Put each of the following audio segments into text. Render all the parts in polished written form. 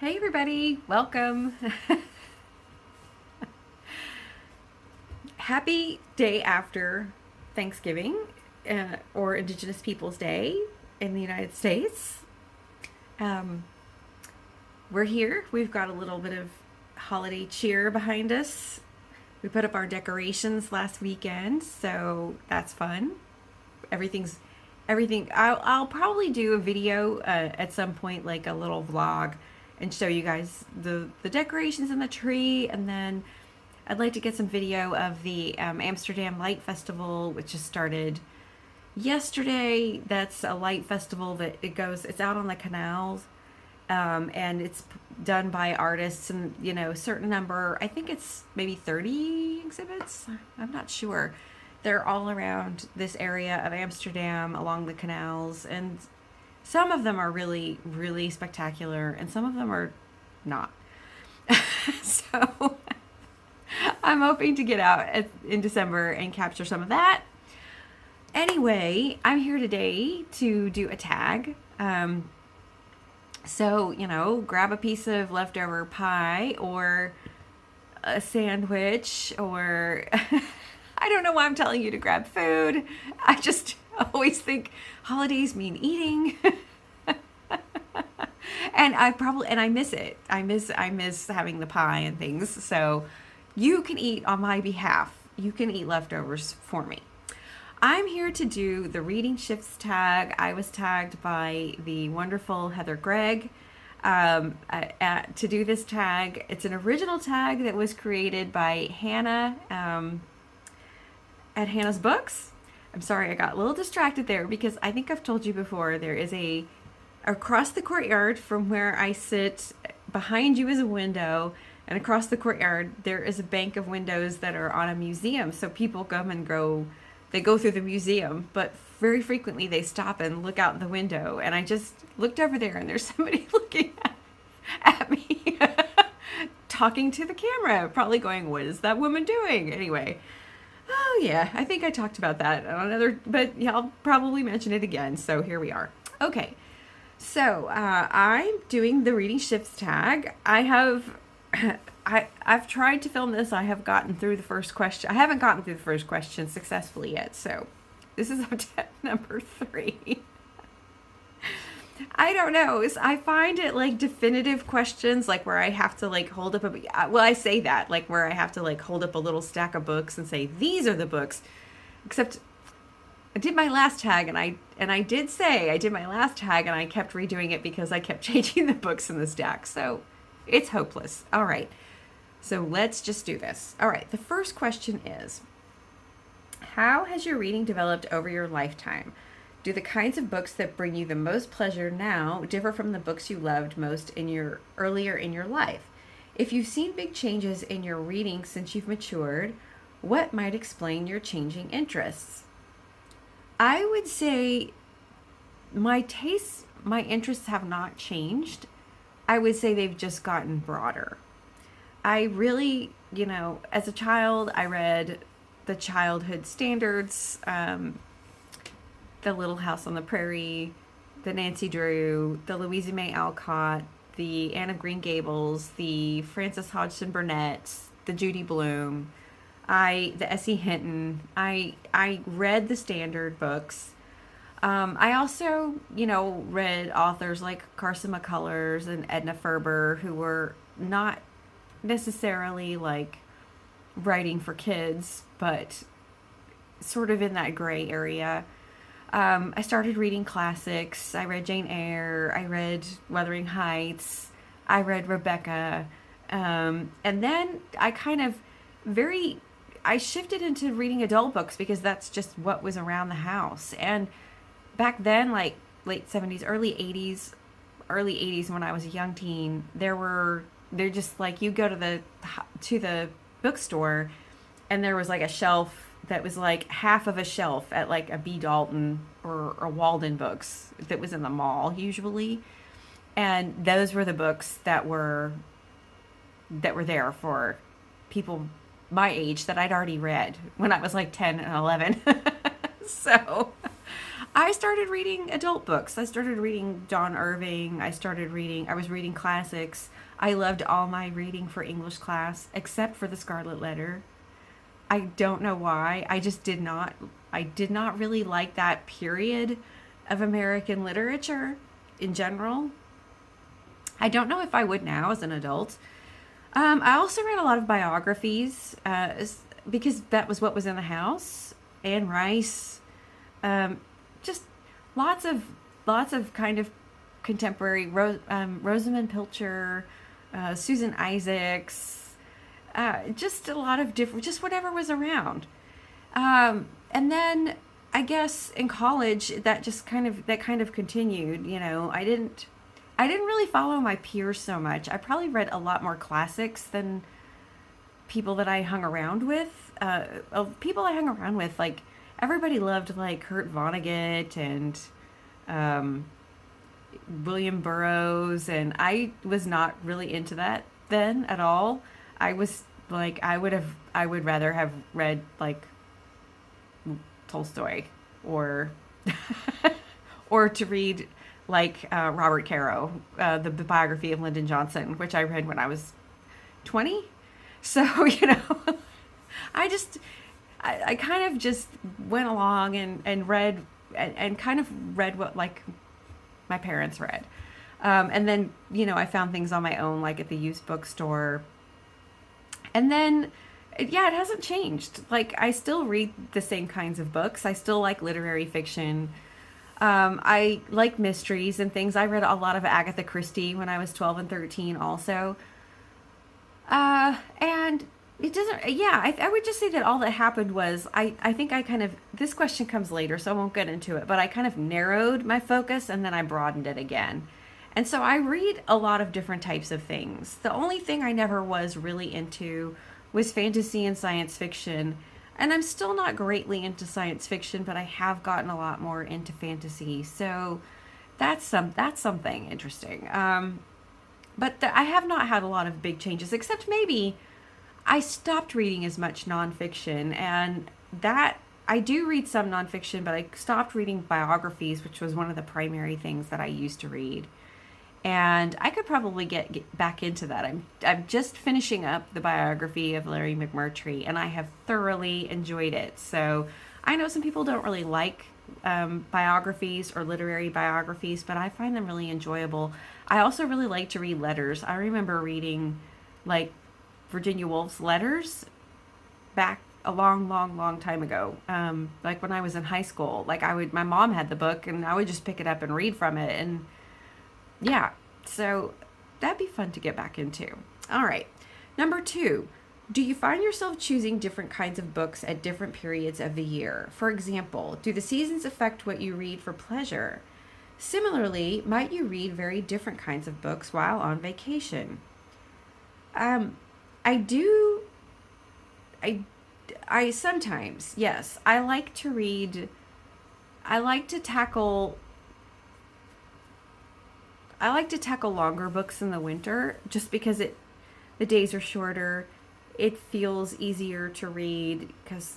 Hey everybody, welcome. Happy day after Thanksgiving or Indigenous Peoples Day in the United States. Um, we're here. We've got a little bit of holiday cheer behind us. We put up our decorations last weekend, so that's fun. Everything's everything. I'll probably do a video at some point, like a little vlog, and show you guys the decorations in the tree, and then I'd like to get some video of the Amsterdam Light Festival, which just started yesterday. That's a light festival that it's out on the canals, and it's done by artists, and a certain number. I think it's maybe 30 exhibits. I'm not sure. They're all around this area of Amsterdam along the canals, and some of them are really, really spectacular, and some of them are not. So I'm hoping to get out in December and capture some of that. Anyway, I'm here today to do a tag. So, grab a piece of leftover pie or a sandwich, or I don't know why I'm telling you to grab food. I just always think holidays mean eating. And I miss it. I miss having the pie and things. So you can eat on my behalf. You can eat leftovers for me. I'm here to do the reading shifts tag. I was tagged by the wonderful Heather Gregg to do this tag. It's an original tag that was created by Hannah at Hannah's Books. I'm sorry, I got a little distracted there because I think I've told you before, there is across the courtyard from where I sit, behind you is a window, and across the courtyard there is a bank of windows that are on a museum. So people come and go, they go through the museum, but very frequently they stop and look out the window. And I just looked over there and there's somebody looking at me, talking to the camera, probably going, what is that woman doing? Anyway. Oh yeah, I think I talked about that on another, but yeah, I'll probably mention it again. So here we are. Okay, so I'm doing the reading shifts tag. I've tried to film this. I have gotten through the first question. I haven't gotten through the first question successfully yet. So this is attempt number 3. I don't know. I find it like definitive questions, like where I have to like hold up I say that like where I have to like hold up a little stack of books and say, these are the books. Except I did my last tag and I did say I did my last tag and I kept redoing it because I kept changing the books in the stack. So it's hopeless. All right. So let's just do this. All right. The first question is, how has your reading developed over your lifetime? Do the kinds of books that bring you the most pleasure now differ from the books you loved most earlier in your life? If you've seen big changes in your reading since you've matured, what might explain your changing interests? I would say my tastes, my interests have not changed. I would say they've just gotten broader. I really, as a child, I read the childhood standards, The Little House on the Prairie, the Nancy Drew, the Louisa May Alcott, the Anne of Green Gables, the Frances Hodgson Burnett's, the Judy Blume, the S.E. Hinton. I read the standard books. I also, read authors like Carson McCullers and Edna Ferber, who were not necessarily like writing for kids, but sort of in that gray area. I started reading classics. I read Jane Eyre. I read Wuthering Heights. I read Rebecca. And then I shifted into reading adult books because that's just what was around the house. And back then, like late 70s, early 80s when I was a young teen, they're just like, you go to the bookstore and there was like a shelf that was like half of a shelf at like a B. Dalton or a Walden Books that was in the mall usually. And those were the books that were there for people my age that I'd already read when I was like 10 and 11. So I started reading adult books. I started reading John Irving. I was reading classics. I loved all my reading for English class, except for The Scarlet Letter. I don't know why. I did not really like that period of American literature in general. I don't know if I would now as an adult. I also read a lot of biographies because that was what was in the house. Anne Rice, um, just lots of kind of contemporary Rosamund Pilcher, Susan Isaacs, just a lot of different, just whatever was around. And then I guess in college that kind of continued. I didn't really follow my peers so much. I probably read a lot more classics than people that I hung around with. People I hung around with, like everybody loved like Kurt Vonnegut and um, William Burroughs, and I was not really into that then at all. I was like, I would rather have read like Tolstoy or or to read like Robert Caro, the biography of Lyndon Johnson, which I read when I was 20. So, I just, I kind of just went along and read and kind of read what like my parents read. And then, I found things on my own, like at the used bookstore. And then, yeah, it hasn't changed. Like, I still read the same kinds of books. I still like literary fiction. I like mysteries and things. I read a lot of Agatha Christie when I was 12 and 13 also. And it doesn't, yeah, I would just say that all that happened was I think I kind of, this question comes later, so I won't get into it, but I kind of narrowed my focus and then I broadened it again. And so I read a lot of different types of things. The only thing I never was really into was fantasy and science fiction. And I'm still not greatly into science fiction, but I have gotten a lot more into fantasy. So that's something interesting. I have not had a lot of big changes, except maybe I stopped reading as much nonfiction, and that I do read some nonfiction, but I stopped reading biographies, which was one of the primary things that I used to read. And I could probably get back into that. I'm just finishing up the biography of Larry McMurtry, and I have thoroughly enjoyed it. So I know some people don't really like biographies or literary biographies, but I find them really enjoyable. I also really like to read letters. I remember reading like Virginia Woolf's letters back a long, long, long time ago. Like when I was in high school, like my mom had the book, and I would just pick it up and read from it, and yeah, so that'd be fun to get back into. All right. Number 2, do you find yourself choosing different kinds of books at different periods of the year? For example, do the seasons affect what you read for pleasure? Similarly, might you read very different kinds of books while on vacation? Um, I do, I, I sometimes, yes, I like to read, I like to tackle I like to tackle longer books in the winter just because the days are shorter. It feels easier to read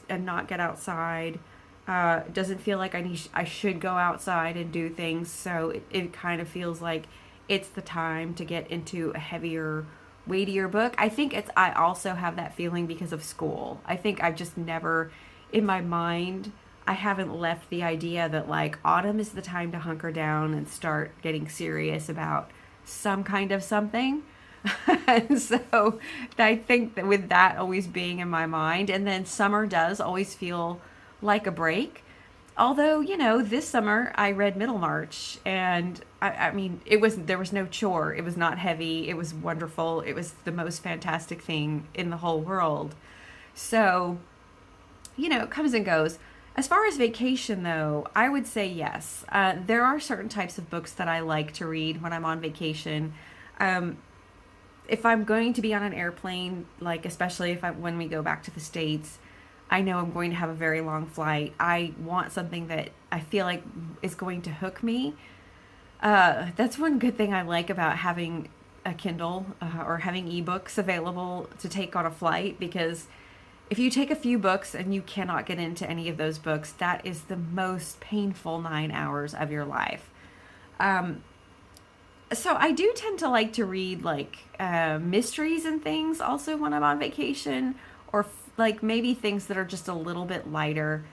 and not get outside. It doesn't feel like I should go outside and do things, so it kind of feels like it's the time to get into a heavier, weightier book. I also have that feeling because of school. I think I've just never in my mind I haven't left the idea that like autumn is the time to hunker down and start getting serious about some kind of something. And so I think that with that always being in my mind, and then summer does always feel like a break. Although, this summer I read Middlemarch, and I mean, there was no chore. It was not heavy. It was wonderful. It was the most fantastic thing in the whole world. So, it comes and goes. As far as vacation, though, I would say yes. There are certain types of books that I like to read when I'm on vacation. Um, if I'm going to be on an airplane, like especially when we go back to the States, I know I'm going to have a very long flight. I want something that I feel like is going to hook me. That's one good thing I like about having a Kindle or having ebooks available to take on a flight, because If you take a few books and you cannot get into any of those books, that is the most painful 9 hours of your life. So I do tend to like to read like mysteries and things also when I'm on vacation, or like maybe things that are just a little bit lighter.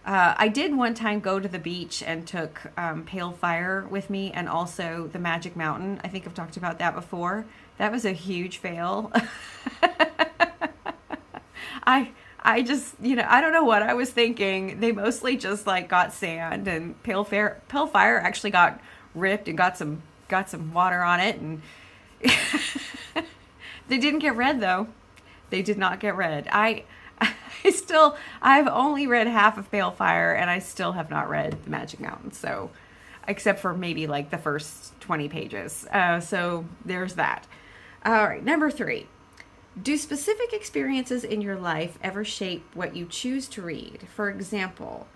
I did one time go to the beach and took Pale Fire with me, and also the Magic Mountain. I think I've talked about that before. That was a huge fail. I just, I don't know what I was thinking. They mostly just like got sand, and Pale Fire actually got ripped and got some water on it, and they didn't get red though. They did not get red. I've only read half of Pale Fire, and I still have not read the Magic Mountain. So, except for maybe like the first 20 pages. So there's that. All right, number 3. Do specific experiences in your life ever shape what you choose to read? For example,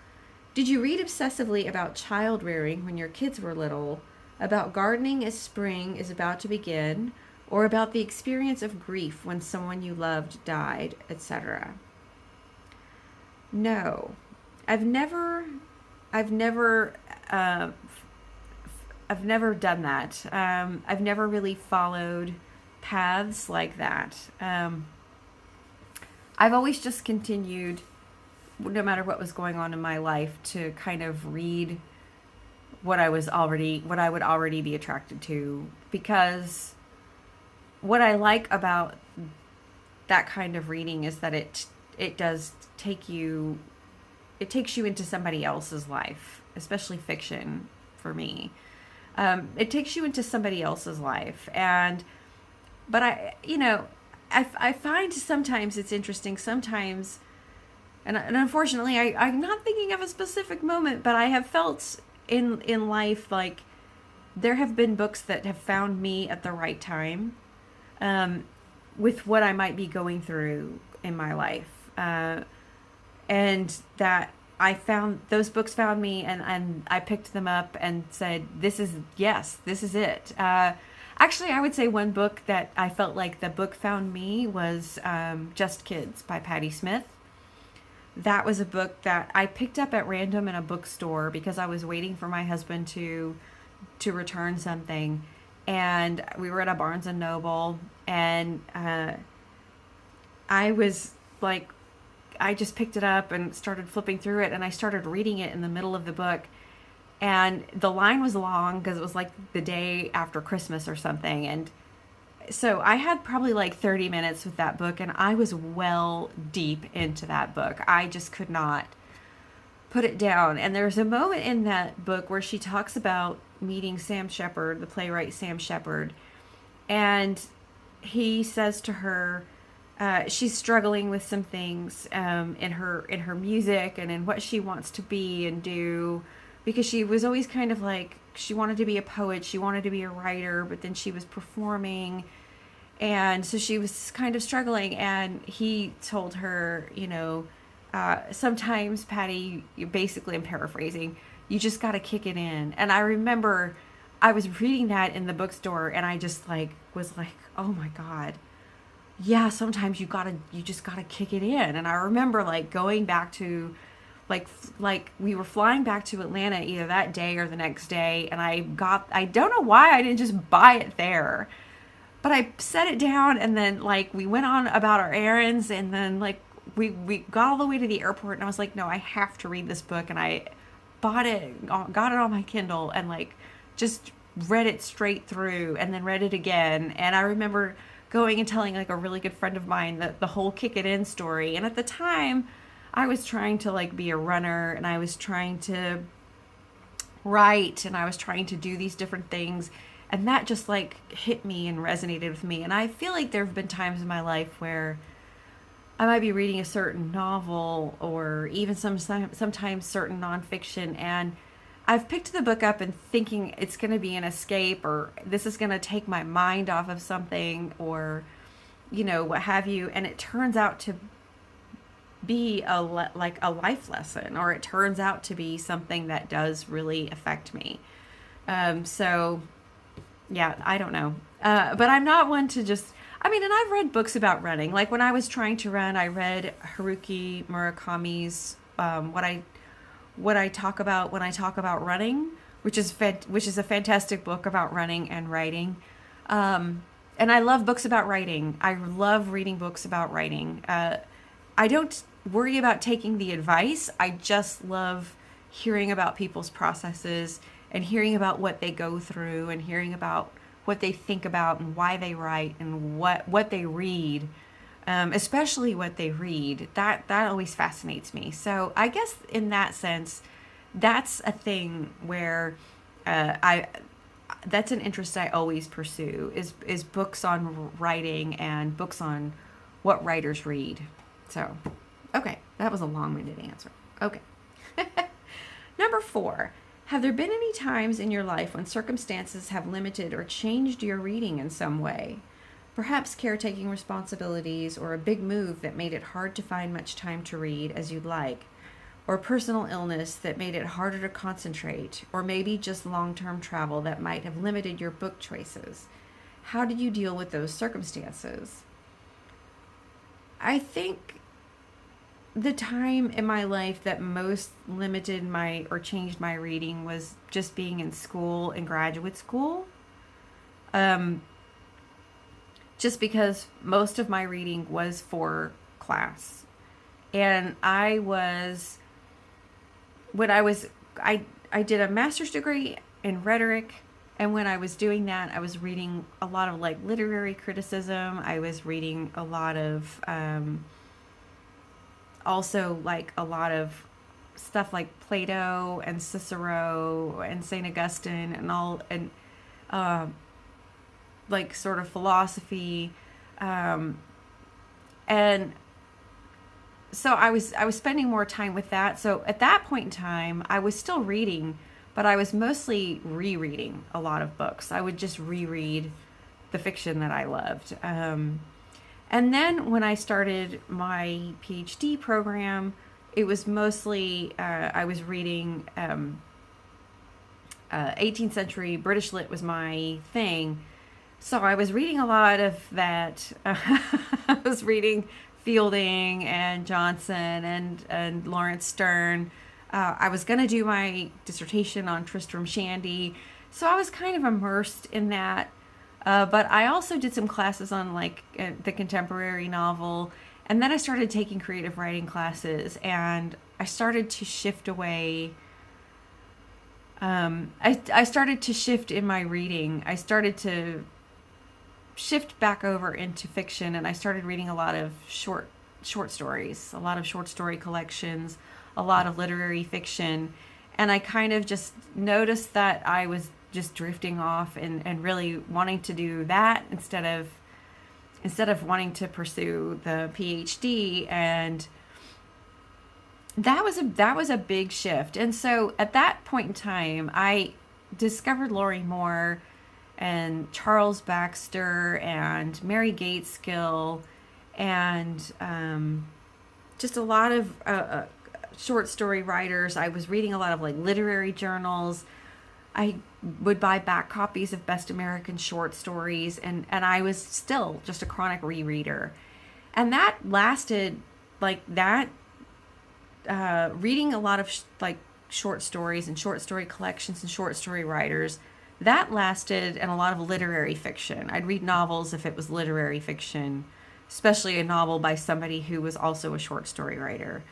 did you read obsessively about child rearing when your kids were little, about gardening as spring is about to begin, or about the experience of grief when someone you loved died, etc.? No, I've never done that. I've never really followed paths like that. I've always just continued, no matter what was going on in my life, to kind of read what I would already be attracted to, because what I like about that kind of reading is that it takes you into somebody else's life, especially fiction for me. It takes you into somebody else's life, but I find sometimes it's interesting, sometimes, and unfortunately I'm not thinking of a specific moment, but I have felt in life like there have been books that have found me at the right time, with what I might be going through in my life. And that those books found me, and I picked them up and said, this is it. Actually, I would say one book that I felt like the book found me was Just Kids by Patti Smith. That was a book that I picked up at random in a bookstore because I was waiting for my husband to return something. And we were at a Barnes and Noble, and I was like, I just picked it up and started flipping through it, and I started reading it in the middle of the book. And the line was long because it was like the day after Christmas or something. And so I had probably like 30 minutes with that book, and I was well deep into that book. I just could not put it down. And there's a moment in that book where she talks about meeting Sam Shepard, the playwright Sam Shepard. And he says to her, she's struggling with some things in her music and in what she wants to be and do, because she was always kind of like, she wanted to be a poet, she wanted to be a writer, but then she was performing, and so she was kind of struggling. And he told her, sometimes, Patty, basically, I'm paraphrasing, you just got to kick it in. And I remember I was reading that in the bookstore, and I just was like, oh my God. Yeah, sometimes you just gotta kick it in. And I remember going back to like we were flying back to Atlanta either that day or the next day, and I don't know why I didn't just buy it there, but I set it down, and then we went on about our errands, and then we got all the way to the airport, and I was like, no, I have to read this book. And I bought it, got it on my Kindle, and just read it straight through, and then read it again. And I remember going and telling a really good friend of mine the whole kick it in story. And at the time I was trying to be a runner, and I was trying to write, and I was trying to do these different things, and that just hit me and resonated with me. And I feel like there have been times in my life where I might be reading a certain novel, or even sometimes certain nonfiction, and I've picked the book up and thinking it's going to be an escape, or this is going to take my mind off of something, or, what have you. And it turns out to be a life lesson, or it turns out to be something that does really affect me. So yeah, I don't know. But I'm not one to just, I mean, and I've read books about running. Like when I was trying to run, I read Haruki Murakami's what I talk about when I talk about running, which is a fantastic book about running and writing. And I love books about writing. I love reading books about writing. I don't worry about taking the advice. I just love hearing about people's processes and hearing about what they go through and hearing about what they think about and why they write and what they read, especially what they read. That always fascinates me. So I guess in that sense, that's a thing where I that's an interest I always pursue is books on writing and books on what writers read. So, okay, that was a long-winded answer. Okay. Number 4, have there been any times in your life when circumstances have limited or changed your reading in some way? Perhaps caretaking responsibilities or a big move that made it hard to find much time to read as you'd like, or personal illness that made it harder to concentrate, or maybe just long-term travel that might have limited your book choices. How did you deal with those circumstances? I think the time in my life that most limited my or changed my reading was just being in school, in graduate school. Just because most of my reading was for class. And I did a master's degree in rhetoric, and when I was doing that, I was reading a lot of like literary criticism. I was reading a lot of also like a lot of stuff like Plato and Cicero and Saint Augustine and all, and like sort of philosophy, and so I was spending more time with that. So at that point in time, I was still reading, but I was mostly rereading a lot of books. I would just reread the fiction that I loved. And then when I started my PhD program, it was mostly I was reading 18th century British lit was my thing. So I was reading a lot of that. I was reading Fielding and Johnson and Lawrence Sterne. I was going to do my dissertation on Tristram Shandy. So I was kind of immersed in that. But I also did some classes on like the contemporary novel. And then I started taking creative writing classes, and I started to shift away. I started to shift in my reading. I started to shift back over into fiction, and I started reading a lot of short stories, a lot of short story collections, a lot of literary fiction. And I kind of just noticed that I was just drifting off and really wanting to do that instead of wanting to pursue the PhD. And that was a big shift. And so at that point in time, I discovered Lori Moore and Charles Baxter and Mary Gateskill and just a lot of short story writers. I was reading a lot of like literary journals. I would buy back copies of Best American Short Stories, and I was still just a chronic rereader. And that lasted like that, reading a lot of like short stories and short story collections and short story writers. That lasted, and a lot of literary fiction. I'd read novels if it was literary fiction, especially a novel by somebody who was also a short story writer.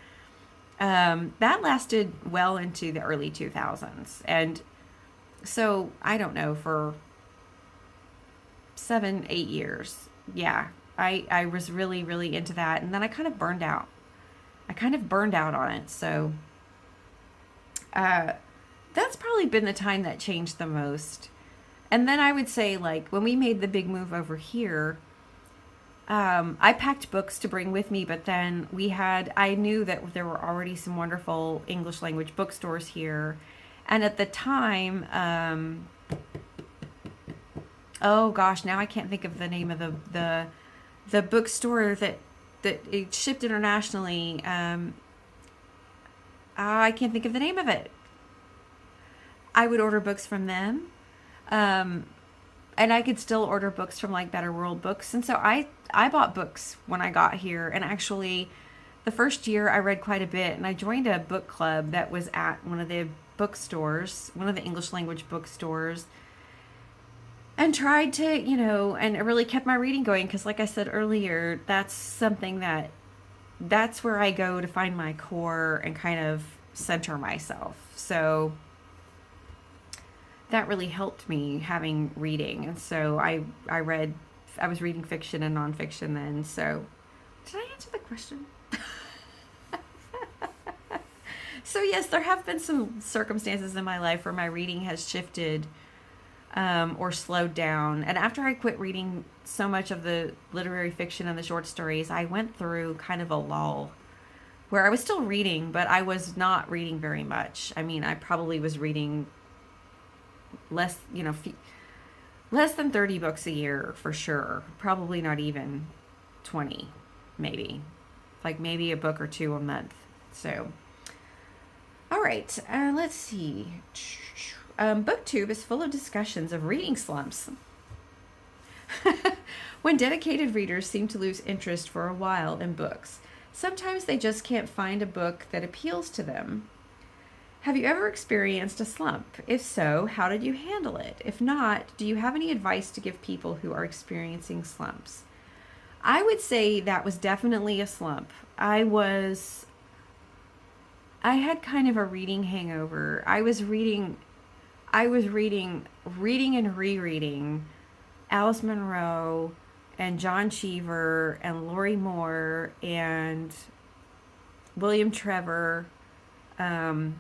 That lasted well into the early 2000s. And so, I don't know, for 7-8 years, yeah, I was really, really into that. And then I kind of burned out. On it. So, that's probably been the time that changed the most. And then I would say, like, when we made the big move over here, I packed books to bring with me, but then I knew that there were already some wonderful English language bookstores here. And at the time, oh gosh, now I can't think of the name of the bookstore that it shipped internationally. I can't think of the name of it. I would order books from them. and I could still order books from like Better World Books. And so I bought books when I got here. And actually, the first year I read quite a bit. And I joined a book club that was at one of the bookstores, one of the English language bookstores, and tried to, and it really kept my reading going. Because, like I said earlier, that's something that's where I go to find my core and kind of center myself. So that really helped me having reading. And so I was reading fiction and nonfiction then. So did I answer the question? So yes, there have been some circumstances in my life where my reading has shifted or slowed down. And after I quit reading so much of the literary fiction and the short stories, I went through kind of a lull where I was still reading, but I was not reading very much. I mean, I probably was reading less than 30 books a year for sure. Probably not even 20, maybe. Like maybe a book or two a month. So, all right, let's see. BookTube is full of discussions of reading slumps. When dedicated readers seem to lose interest for a while in books, sometimes they just can't find a book that appeals to them. Have you ever experienced a slump? If so, how did you handle it? If not, do you have any advice to give people who are experiencing slumps? I would say that was definitely a slump. I had kind of a reading hangover. I was reading and rereading Alice Munro and John Cheever and Lori Moore and William Trevor, and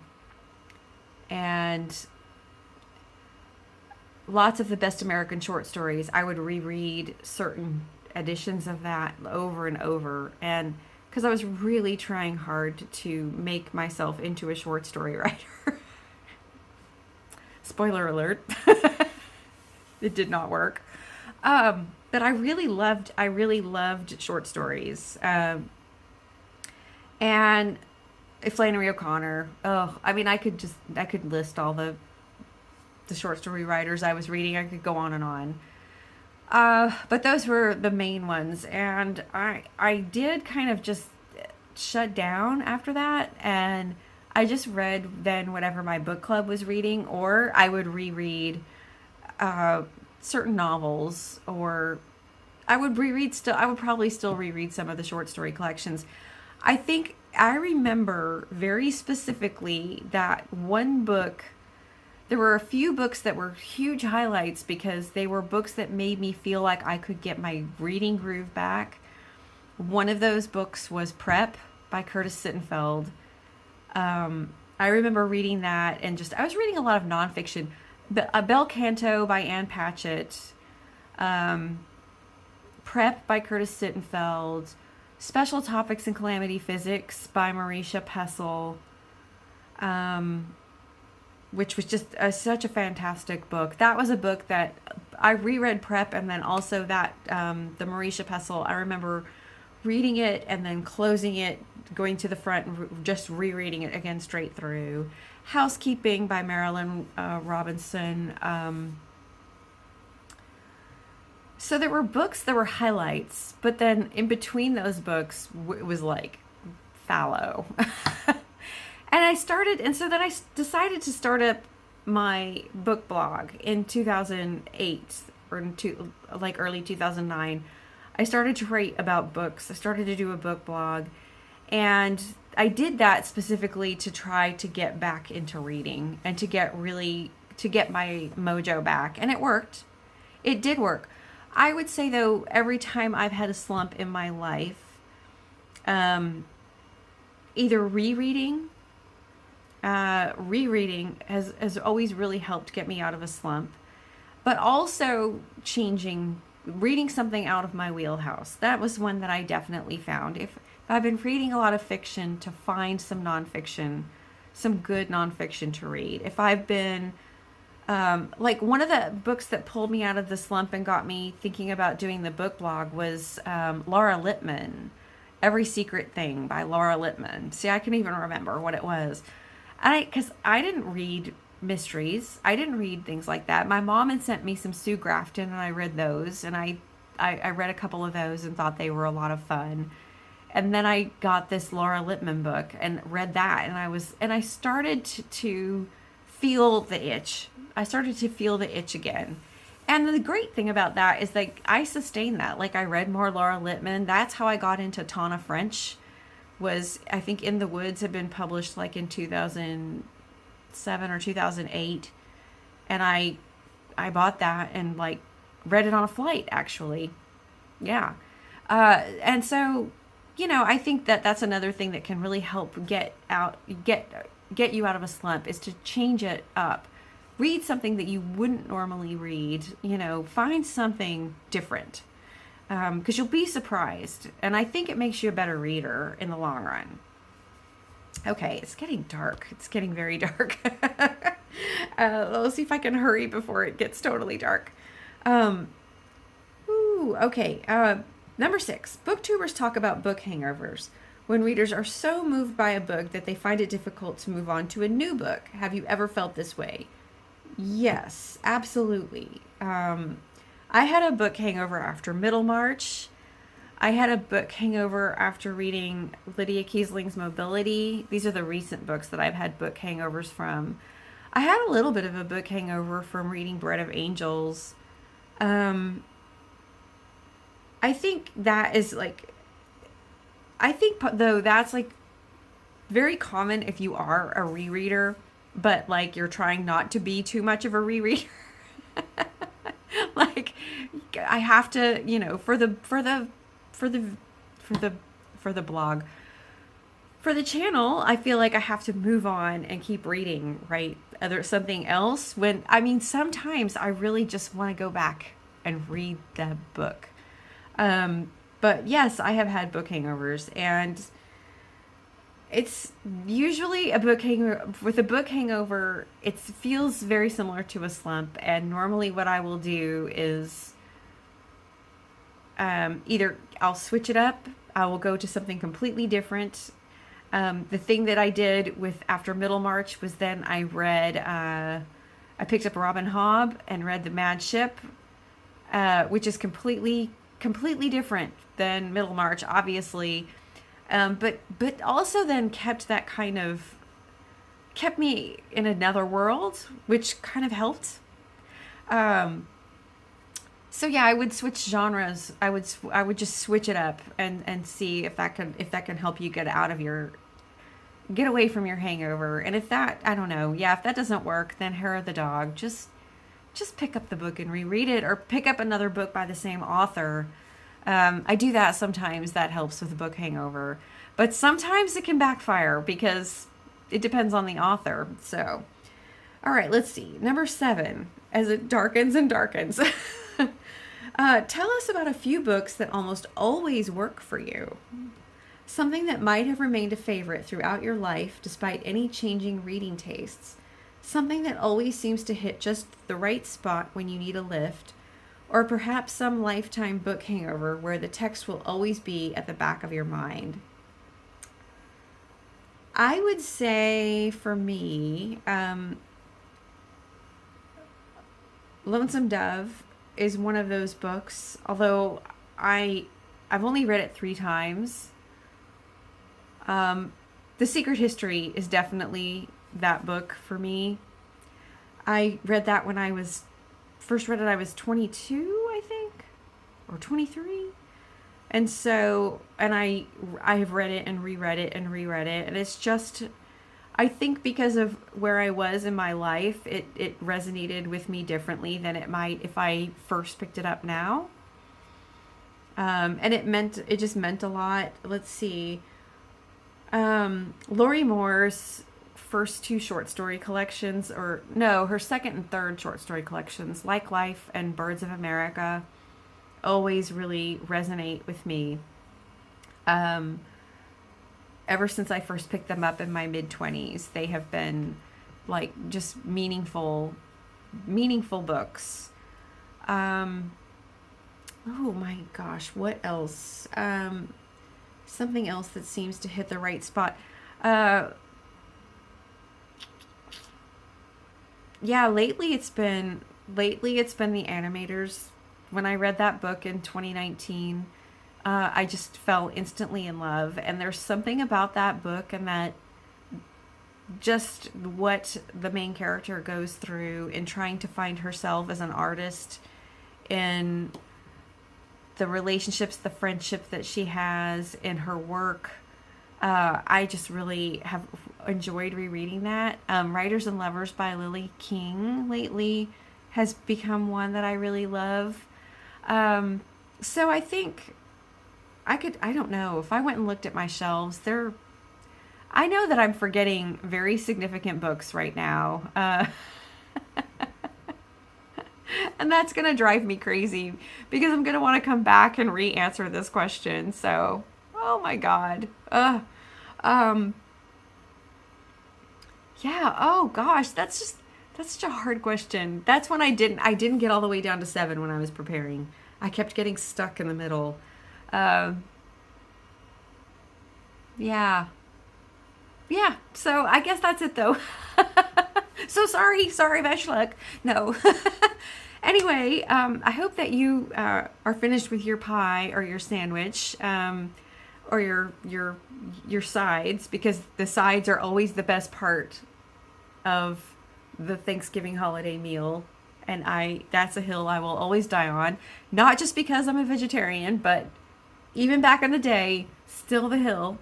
lots of the best American short stories. I would reread certain editions of that over and over, and because I was really trying hard to make myself into a short story writer. Spoiler alert. It did not work. But I really loved short stories. And Flannery O'Connor. Oh, I mean, I could list all the short story writers I was reading. I could go on and on. But those were the main ones. And I did kind of just shut down after that. And I just read then whatever my book club was reading, or I would reread certain novels, or I would probably still reread some of the short story collections. I think I remember very specifically that one book, there were a few books that were huge highlights because they were books that made me feel like I could get my reading groove back. One of those books was Prep by Curtis Sittenfeld. I remember reading that, and I was reading a lot of nonfiction. Bel Canto by Ann Patchett, Prep by Curtis Sittenfeld, Special Topics in Calamity Physics by Marisha Pessel, which was just such a fantastic book. That was a book that I reread Prep, and then also that the Marisha Pessel, I remember reading it and then closing it, going to the front and just rereading it again straight through. Housekeeping by Marilyn Robinson. So there were books that were highlights, but then in between those books, it was like fallow. And so then I decided to start up my book blog in 2008 or like early 2009. I started to write about books. I started to do a book blog, and I did that specifically to try to get back into reading and to get my mojo back. And it worked. It did work. I would say though, every time I've had a slump in my life, either rereading has always really helped get me out of a slump, but also reading something out of my wheelhouse. That was one that I definitely found. If I've been reading a lot of fiction, to find some nonfiction, some good nonfiction to read. If I've been, like one of the books that pulled me out of the slump and got me thinking about doing the book blog was Laura Lippman, Every Secret Thing by Laura Lippman. See, I can even remember what it was. Because I didn't read mysteries. I didn't read things like that. My mom had sent me some Sue Grafton, and I read those, and I read a couple of those and thought they were a lot of fun. And then I got this Laura Lippman book and read that, and I started to feel the itch. I started to feel the itch again. And the great thing about that is like I sustained that. Like I read more Laura Lippman. That's how I got into Tana French. Was I think In the Woods had been published like in 2007 or 2008, and I bought that and like read it on a flight actually. Yeah. And so, I think that that's another thing that can really help get you out of a slump is to change it up. Read something that you wouldn't normally read, find something different. Because you'll be surprised. And I think it makes you a better reader in the long run. Okay, it's getting dark. It's getting very dark. Let's see if I can hurry before it gets totally dark. Okay. Number 6. Booktubers talk about book hangovers. When readers are so moved by a book that they find it difficult to move on to a new book. Have you ever felt this way? Yes, absolutely. I had a book hangover after Middlemarch. I had a book hangover after reading Lydia Kiesling's Mobility. These are the recent books that I've had book hangovers from. I had a little bit of a book hangover from reading Bread of Angels. I think that is though that's like very common if you are a rereader, but like you're trying not to be too much of a rereader. Like I have to, for the blog, for the channel, I feel like I have to move on and keep reading, right? Something else sometimes I really just want to go back and read the book. But yes, I have had book hangovers, and it's usually a book hangover. With a book hangover, it feels very similar to a slump. And normally what I will do is either I'll switch it up. I will go to something completely different. The thing that I did after Middlemarch was then I picked up Robin Hobb and read The Mad Ship, which is completely different than Middlemarch, obviously. But also then kept me in another world, which kind of helped. So yeah, I would switch genres. I would just switch it up and see if that can help you get away from your hangover. And if that, I don't know, yeah, if that doesn't work, then Hair of the Dog, just pick up the book and reread it, or pick up another book by the same author. I do that sometimes. That helps with a book hangover. But sometimes it can backfire because it depends on the author. So, all right, let's see. Number 7, as it darkens and darkens. Tell us about a few books that almost always work for you. Something that might have remained a favorite throughout your life despite any changing reading tastes. Something that always seems to hit just the right spot when you need a lift. Or perhaps some lifetime book hangover where the text will always be at the back of your mind. I would say for me, Lonesome Dove is one of those books, although I've only read it 3 times. The Secret History is definitely that book for me. I read that when I was 22, I think, or 23. And so, and I have read it and reread it and reread it. And it's just, I think because of where I was in my life, it resonated with me differently than it might if I first picked it up now. And it just meant a lot. Let's see. Lori Moore's first 2 short story collections, or no, her second and third short story collections, Like Life and Birds of America, always really resonate with me. Ever since I first picked them up in my mid-20s, they have been like just meaningful books. Oh my gosh, what else? Something else that seems to hit the right spot. yeah, lately it's been the animators. When I read that book in 2019, I just fell instantly in love. And there's something about that book and that just what the main character goes through in trying to find herself as an artist, in the relationships, the friendship that she has in her work. I just really have enjoyed rereading that. Writers and Lovers by Lily King lately has become one that I really love. So I think I don't know, if I went and looked at my shelves, I know that I'm forgetting very significant books right now. And that's going to drive me crazy because I'm going to want to come back and re-answer this question. So, oh my God. Um, yeah. Oh gosh, that's such a hard question. That's when I didn't get all the way down to 7 when I was preparing. I kept getting stuck in the middle. Um, yeah. Yeah. So I guess that's it though. So sorry, Vashluck. No. Anyway, I hope that you are finished with your pie or your sandwich, or your sides, because the sides are always the best part of the Thanksgiving holiday meal. And that's a hill I will always die on. Not just because I'm a vegetarian, but even back in the day, still the hill.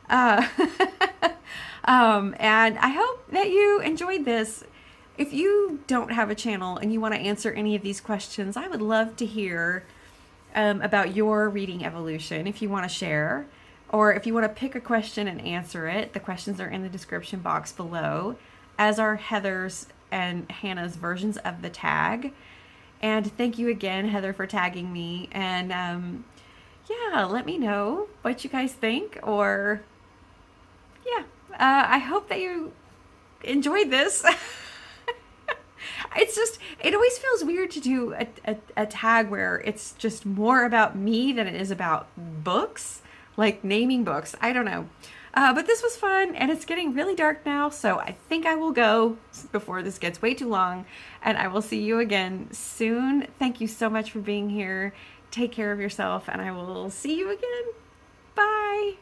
Uh, and I hope that you enjoyed this. If you don't have a channel and you want to answer any of these questions, I would love to hear about your reading evolution if you want to share. Or if you want to pick a question and answer it, the questions are in the description box below, as are Heather's and Hannah's versions of the tag. And thank you again, Heather, for tagging me. And yeah, let me know what you guys think. Or yeah, I hope that you enjoyed this. It always feels weird to do a tag where it's just more about me than it is about books, like naming books. I don't know. But this was fun, and it's getting really dark now, so I think I will go before this gets way too long, and I will see you again soon. Thank you so much for being here. Take care of yourself, and I will see you again. Bye.